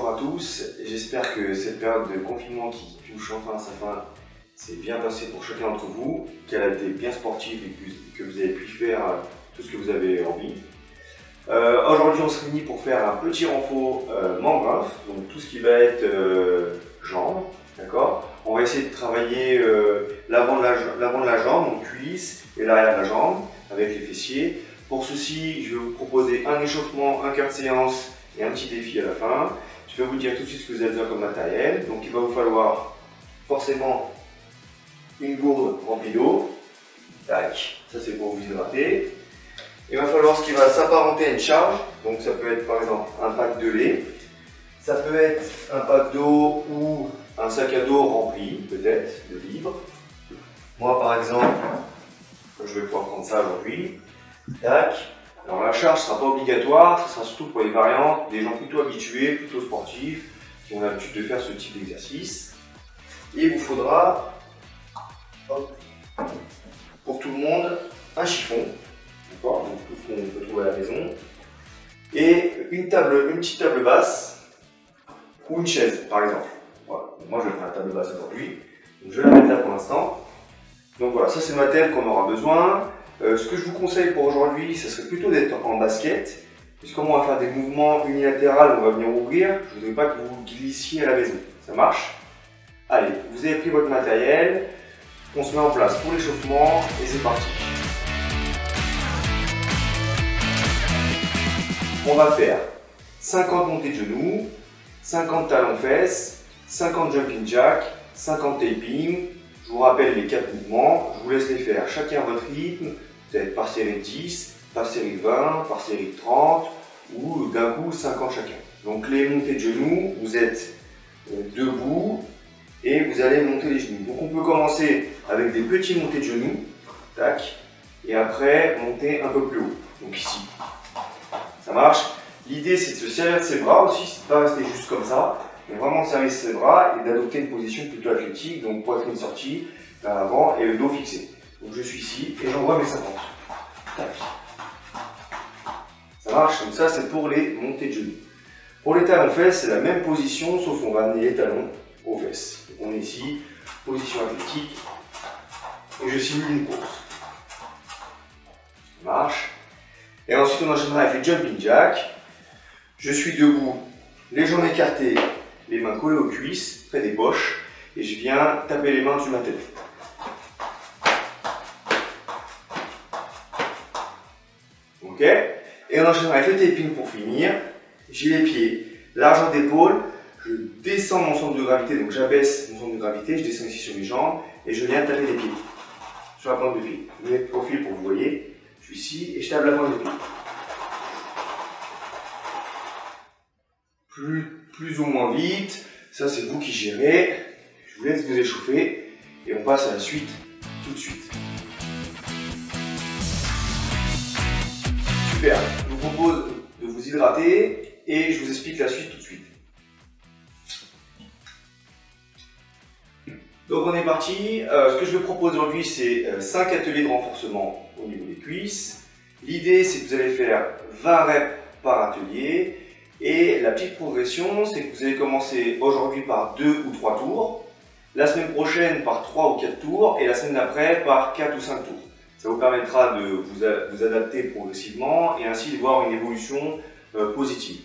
bonjour à tous, j'espère que cette période de confinement qui touche enfin à sa fin s'est bien passée pour chacun d'entre vous, qu'elle a été bien sportive et que vous avez pu faire tout ce que vous avez envie. Aujourd'hui on se réunit pour faire un petit renfort membre, donc tout ce qui va être jambes, d'accord. On va essayer de travailler l'avant de la jambe, donc cuisse, et l'arrière de la jambe avec les fessiers. Pour ceci, je vais vous proposer un échauffement, un quart de séance et un petit défi à la fin. Je vais vous dire tout de suite ce que vous avez besoin comme matériel. Donc il va vous falloir forcément une gourde remplie d'eau. Tac, ça c'est pour vous hydrater. Il va falloir ce qui va s'apparenter à une charge. Donc ça peut être par exemple un pack de lait. Ça peut être un pack d'eau ou un sac à dos rempli, peut-être, de livres. Moi par exemple, je vais pouvoir prendre ça aujourd'hui. Tac. Alors la charge ne sera pas obligatoire, ce sera surtout pour les variantes, des gens plutôt habitués, plutôt sportifs, qui ont l'habitude de faire ce type d'exercice. Et il vous faudra, hop, pour tout le monde, un chiffon, d'accord, donc tout ce qu'on peut trouver à la maison, et une petite table basse, ou une chaise par exemple. Voilà. Moi je vais faire la table basse aujourd'hui, donc je vais la mettre là pour l'instant. Donc voilà, ça c'est le matériel qu'on aura besoin. Ce que je vous conseille pour aujourd'hui, ce serait plutôt d'être en basket. Puisque comme on va faire des mouvements unilatéraux, on va venir ouvrir, je ne voudrais pas que vous glissiez à la maison. Ça marche? Allez, vous avez pris votre matériel, on se met en place pour l'échauffement et c'est parti. On va faire 50 montées de genoux, 50 talons-fesses, 50 jumping jack, 50 taping. Je vous rappelle les 4 mouvements, je vous laisse les faire chacun à votre rythme, peut-être par série de 10, par série de 20, par série de 30 ou d'un coup 50 chacun. Donc les montées de genoux, vous êtes debout et vous allez monter les genoux. Donc on peut commencer avec des petits montées de genoux, tac, et après monter un peu plus haut, donc ici. Ça marche. L'idée c'est de se servir de ses bras aussi, c'est de ne pas rester juste comme ça. Mais vraiment de servir ses bras et d'adopter une position plutôt athlétique, donc poitrine sortie, vers l'avant et le dos fixé. Donc je suis ici et j'envoie mes 50. Tac. Ça marche, donc ça c'est pour les montées de genoux. Pour les talons-fesses, c'est la même position, sauf qu'on va amener les talons aux fesses. Donc on est ici, position athlétique, et je simule une course. Ça marche. Et ensuite on enchaînera avec les jumping jacks. Je suis debout, les jambes écartées, les mains collées aux cuisses, près des poches, et je viens taper les mains sur ma tête. Ok? Et on enchaînera avec le taping pour finir. J'ai les pieds largeur d'épaule, je descends mon centre de gravité, donc j'abaisse mon centre de gravité, je descends ici sur mes jambes, et je viens taper les pieds sur la pointe de pied. Je mets le profil pour que vous voyez, je suis ici, et je tape la pointe de pied. Plus ou moins vite, ça c'est vous qui gérez. Je vous laisse vous échauffer et on passe à la suite tout de suite. Super, je vous propose de vous hydrater et je vous explique la suite tout de suite. Donc on est parti, ce que je vous propose aujourd'hui c'est 5 ateliers de renforcement au niveau des cuisses. L'idée c'est que vous allez faire 20 reps par atelier. Et la petite progression, c'est que vous allez commencer aujourd'hui par 2 ou 3 tours, la semaine prochaine par 3 ou 4 tours, et la semaine d'après par 4 ou 5 tours. Ça vous permettra de vous adapter progressivement et ainsi de voir une évolution positive.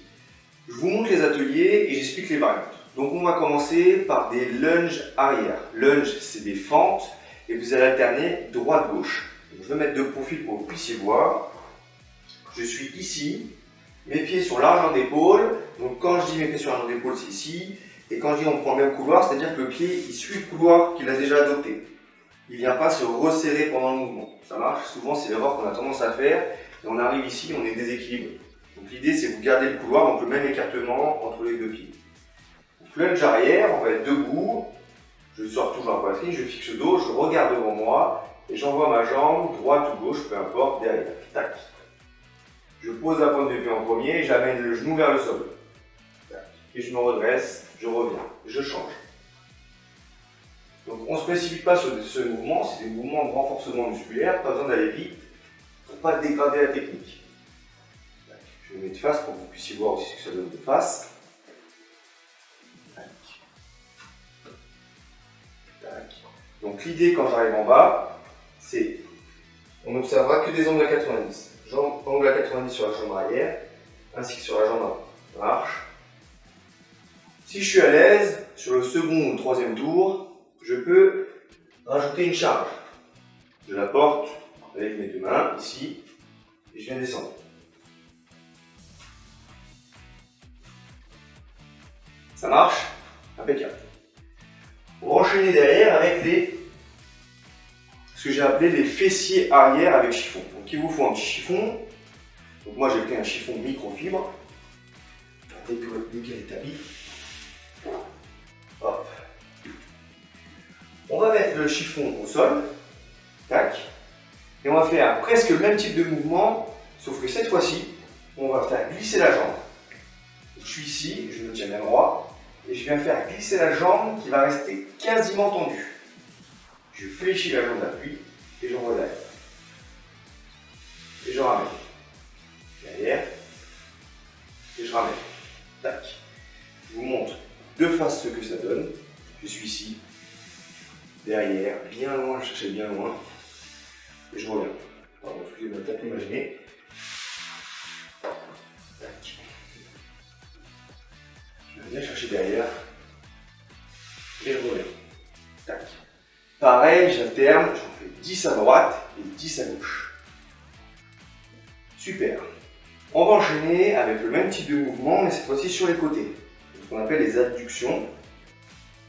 Je vous montre les ateliers et j'explique les variantes. Donc on va commencer par des lunges arrière. Lunge, c'est des fentes et vous allez alterner droite-gauche. Je vais mettre de profil pour que vous puissiez voir. Je suis ici. Mes pieds sur largeur d'épaule, donc quand je dis mes pieds sur largeur d'épaule, c'est ici, et quand je dis on prend le même couloir, c'est-à-dire que le pied il suit le couloir qu'il a déjà adopté. Il ne vient pas se resserrer pendant le mouvement. Ça marche, souvent c'est l'erreur qu'on a tendance à faire, et on arrive ici, on est déséquilibré. Donc l'idée c'est que vous gardez le couloir, donc le même écartement entre les deux pieds. Donc lunge arrière, on va être debout, je sors toujours la poitrine, je fixe le dos, je regarde devant moi, et j'envoie ma jambe, droite ou gauche, peu importe, derrière. Tac. Je pose la pointe de pied en premier, j'amène le genou vers le sol. Et je me redresse, je reviens, je change. Donc on ne se précipite pas sur ce mouvement, c'est des mouvements de renforcement musculaire, pas besoin d'aller vite pour ne pas dégrader la technique. Je me mets de face pour que vous puissiez voir aussi ce que ça donne de face. Donc l'idée quand j'arrive en bas, c'est on n'observera que des angles à 90. Angle à 90 sur la jambe arrière, ainsi que sur la jambe avant. Marche. Si je suis à l'aise, sur le second ou le troisième tour, je peux rajouter une charge. Je la porte avec mes deux mains, ici, et je viens descendre. Ça marche? Impeccable. Pour enchaîner derrière avec ce que j'ai appelé les fessiers arrière avec chiffon. Donc il vous faut un petit chiffon. Donc moi j'ai pris un chiffon microfibre. Dès qu'il est établi. Hop. On va mettre le chiffon au sol. Tac. Et on va faire presque le même type de mouvement, sauf que cette fois-ci, on va faire glisser la jambe. Je suis ici, je me tiens bien droit, et je viens faire glisser la jambe qui va rester quasiment tendue. Je fléchis la jambe d'appui et je relève. Et je ramène. Derrière. Et je ramène. Tac. Je vous montre de face ce que ça donne. Je suis ici. Derrière, bien loin, je cherchais bien loin. Et je reviens. Pardon, excusez-moi, peut-être imaginer. Tac. Je viens chercher derrière. Et je reviens. Tac. Pareil, j'alterne, j'en fais 10 à droite et 10 à gauche. Super. On va enchaîner avec le même type de mouvement, mais cette fois-ci sur les côtés. Ce qu'on appelle les adductions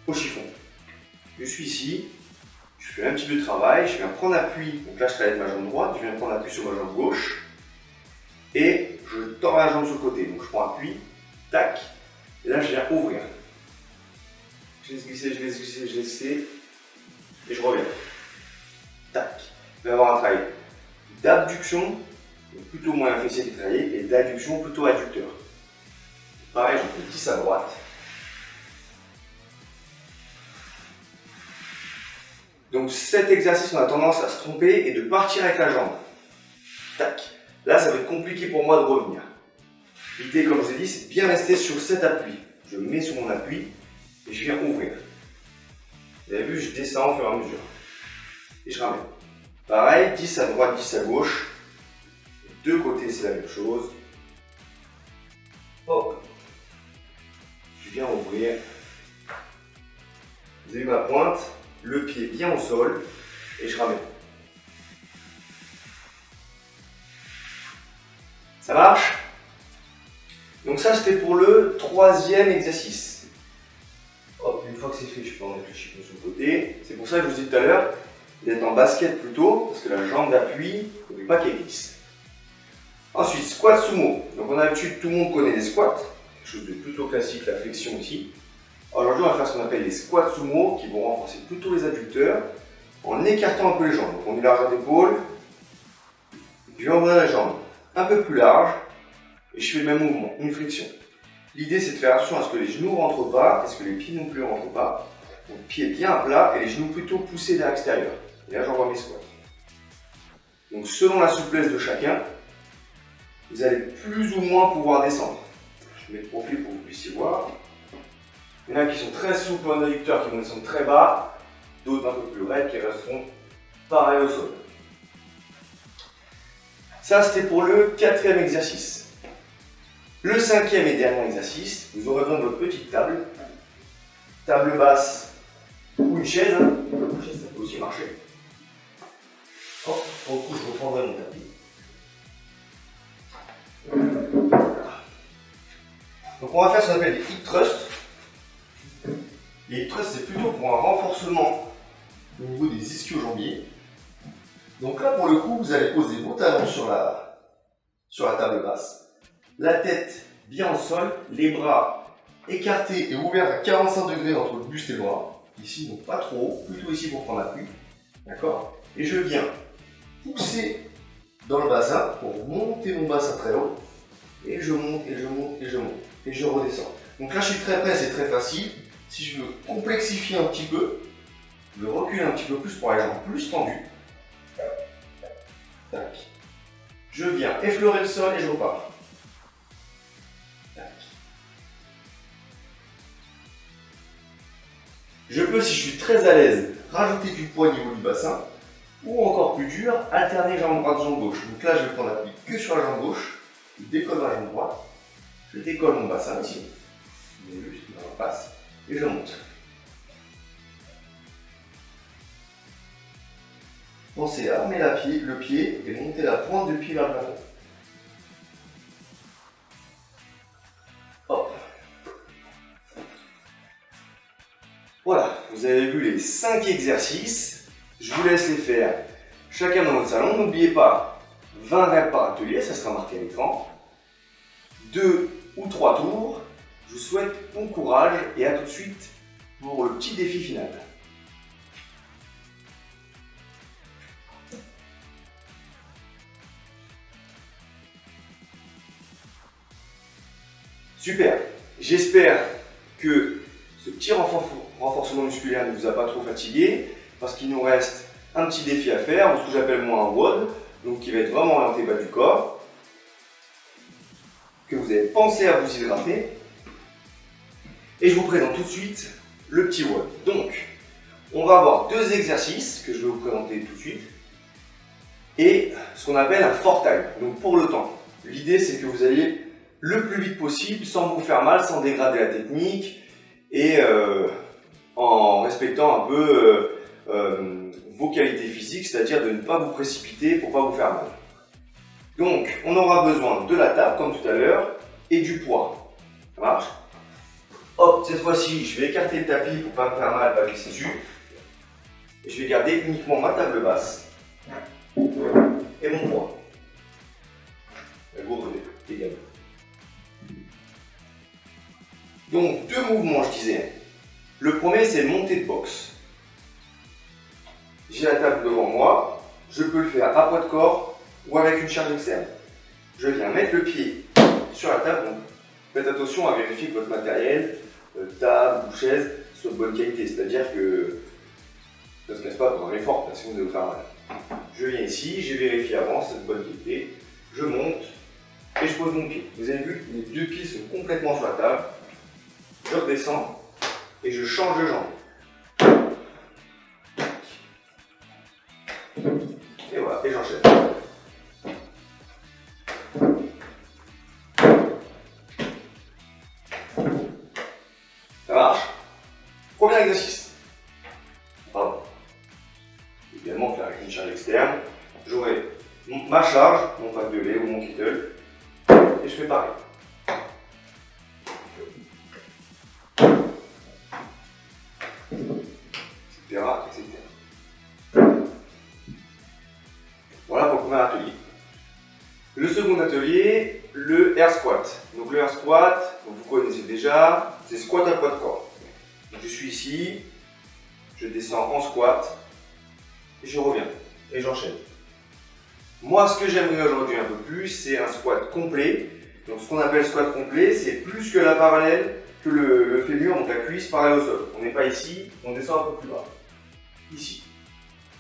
au chiffon. Je suis ici, je fais un petit peu de travail, je viens prendre appui, donc là je travaille avec ma jambe droite, je viens prendre appui sur ma jambe gauche, et je tords la jambe sur le côté. Donc je prends appui, tac, et là je viens ouvrir. Je laisse glisser, je laisse glisser, je laisse glisser. Et je reviens. Tac. Je vais avoir un travail d'abduction, plutôt moins fessier qui est travaillé, et d'adduction plutôt adducteur. Pareil, j'en fais 10 à droite. Donc cet exercice, on a tendance à se tromper et de partir avec la jambe. Tac. Là, ça va être compliqué pour moi de revenir. L'idée, comme je vous ai dit, c'est de bien rester sur cet appui. Je me mets sur mon appui et je viens ouvrir. Vous avez vu, je descends au fur et à mesure. Et je ramène. Pareil, 10 à droite, 10 à gauche. De côté, c'est la même chose. Hop. Je viens ouvrir. Vous avez vu ma pointe, le pied bien au sol. Et je ramène. Ça marche? Donc ça, c'était pour le troisième exercice. Hop, une fois que c'est fait, je peux en mettre le chiffon sur le côté. C'est pour ça que je vous dis tout à l'heure d'être en basket plutôt, parce que la jambe d'appui, il ne faudrait pas qu'elle glisse. Ensuite, squat sumo. Donc on a l'habitude, tout le monde connaît les squats, quelque chose de plutôt classique, la flexion aussi. Aujourd'hui, on va faire ce qu'on appelle les squats sumo, qui vont renforcer plutôt les adducteurs, en écartant un peu les jambes. Donc on est largeur d'épaule, je vais ouvrir les jambes un peu plus large, et je fais le même mouvement, une flexion. L'idée, c'est de faire attention à ce que les genoux ne rentrent pas, et ce que les pieds non plus ne rentrent pas. Donc, pieds bien à plat et les genoux plutôt poussés vers l'extérieur. Et là, j'envoie mes squats. Donc, selon la souplesse de chacun, vous allez plus ou moins pouvoir descendre. Je mets le profil pour que vous puissiez voir. Il y en a qui sont très souples en adducteur, qui vont descendre très bas, d'autres un peu plus raides, qui resteront pareil au sol. Ça, c'était pour le quatrième exercice. Le cinquième et dernier exercice, vous aurez besoin de votre petite table. Table basse ou une chaise. Une chaise, ça peut aussi marcher. Oh, pour le coup, je reprendrai mon tapis. Donc on va faire ce qu'on appelle des hip thrusts. Les hip thrusts, c'est plutôt pour un renforcement au niveau des ischio-jambiers. Donc là, pour le coup, vous allez poser vos talons sur la table basse. La tête bien au sol, les bras écartés et ouverts à 45 degrés entre le buste et le bras. Ici, donc pas trop haut, plutôt ici pour prendre l'appui. D'accord? Et je viens pousser dans le bassin pour monter mon bassin très haut. Et je monte, et je monte, et je monte. Et je redescends. Donc là, je suis très près, c'est très facile. Si je veux complexifier un petit peu, je recule un petit peu plus pour les jambes plus tendues. Tac. Je viens effleurer le sol et je repars. Tac. Je peux, si je suis très à l'aise, rajouter du poids au niveau du bassin, ou encore plus dur, alterner jambe droite, jambe gauche. Donc là, je vais prendre appui que sur la jambe gauche, je décolle ma jambe droite, je décolle mon bassin ici, vous avez vu, dans la passe, et je monte. Pensez à armer le pied et monter la pointe du pied vers le plafond. Hop. Voilà, vous avez vu les 5 exercices. Je vous laisse les faire chacun dans votre salon. N'oubliez pas, 20 reps par atelier, ça sera marqué à l'écran. 2 ou 3 tours. Je vous souhaite bon courage et à tout de suite pour le petit défi final. Super, j'espère que ce petit renforcement musculaire ne vous a pas trop fatigué parce qu'il nous reste un petit défi à faire, ce que j'appelle moi un WOD, donc qui va être vraiment orienté bas du corps, que vous avez pensé à vous hydrater. Et je vous présente tout de suite le petit WOD. Donc, on va avoir 2 exercices que je vais vous présenter tout de suite et ce qu'on appelle un fort time, donc pour le temps. L'idée c'est que vous alliez le plus vite possible, sans vous faire mal, sans dégrader la technique et en respectant un peu vos qualités physiques, c'est-à-dire de ne pas vous précipiter pour ne pas vous faire mal. Donc, on aura besoin de la table, comme tout à l'heure, et du poids. Ça marche? Hop, cette fois-ci, je vais écarter le tapis pour ne pas me faire mal, pas glisser dessus. Et je vais garder uniquement ma table basse et mon poids. La gourde également. Donc, 2 mouvements, je disais. Le premier, c'est montée de boxe. J'ai la table devant moi. Je peux le faire à poids de corps ou avec une charge externe. Je viens mettre le pied sur la table. Donc, faites attention à vérifier que votre matériel, table ou chaise, soit de bonne qualité. C'est-à-dire que ça ne se casse pas pendant l'effort, parce que vous allez vous faire mal. Je viens ici, j'ai vérifié avant, c'est de bonne qualité. Je monte et je pose mon pied. Vous avez vu, les 2 pieds sont complètement sur la table. Je redescends et je change de jambe. Et voilà, et j'enchaîne. Ça marche? Premier exercice. Pardon. Également faire avec une charge externe. J'aurai ma charge, mon pack de lait ou mon kettle, et je fais pareil. Etc. Voilà pour le premier atelier. Le second atelier, le air squat. Donc le air squat, vous connaissez déjà, c'est squat à poids de corps. Donc je suis ici, je descends en squat, et je reviens, et j'enchaîne. Moi, ce que j'aimerais aujourd'hui un peu plus, c'est un squat complet. Donc ce qu'on appelle squat complet, c'est plus que la parallèle, que le fémur, donc la cuisse parallèle au sol. On n'est pas ici, on descend un peu plus bas. Ici.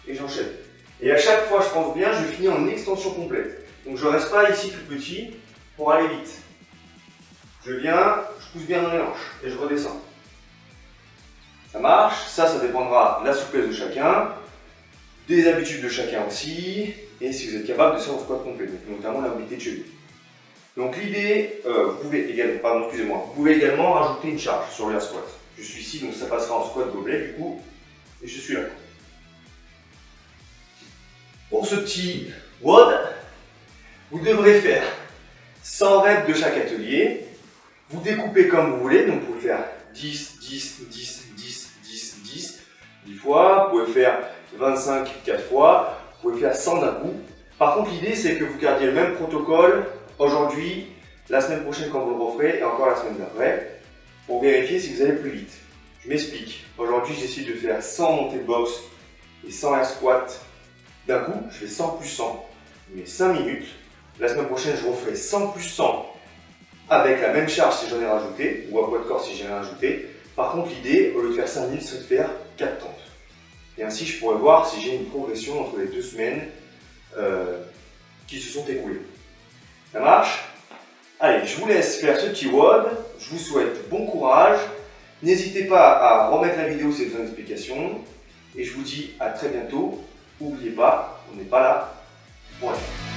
Et j'enchaîne. Et à chaque fois, je pense bien, je finis en extension complète. Donc je ne reste pas ici tout petit pour aller vite. Je viens, je pousse bien dans les hanches et je redescends. Ça marche, ça dépendra de la souplesse de chacun, des habitudes de chacun aussi, et si vous êtes capable de faire un squat complet, donc notamment la mobilité de cheville. Donc l'idée, vous pouvez également rajouter une charge sur le air squat. Je suis ici, donc ça passera en squat gobelet du coup, et je suis là. Pour ce petit WOD, vous devrez faire 100 reps de chaque atelier. Vous découpez comme vous voulez, donc vous pouvez faire 10, 10, 10, 10, 10, 10, 10 fois. Vous pouvez faire 25, 4 fois. Vous pouvez faire 100 d'un coup. Par contre, l'idée, c'est que vous gardiez le même protocole aujourd'hui, la semaine prochaine quand vous le referez, et encore la semaine d'après, pour vérifier si vous allez plus vite. Je m'explique. Aujourd'hui, j'essaie de faire 100 montées de boxe et 100 air squat d'un coup. Je fais 100 plus 100, mais 5 minutes. La semaine prochaine, je referai 100 plus 100 avec la même charge si j'en ai rajouté, ou à poids de corps si j'en ai rajouté. Par contre, l'idée, au lieu de faire 5 minutes, c'est de faire 4 temps. Et ainsi, je pourrais voir si j'ai une progression entre les 2 semaines qui se sont écoulées. Ça marche? Allez, je vous laisse faire ce petit WOD. Je vous souhaite bon courage. N'hésitez pas à remettre la vidéo si vous avez besoin d'explications. Et je vous dis à très bientôt. N'oubliez pas, on n'est pas là pour rien.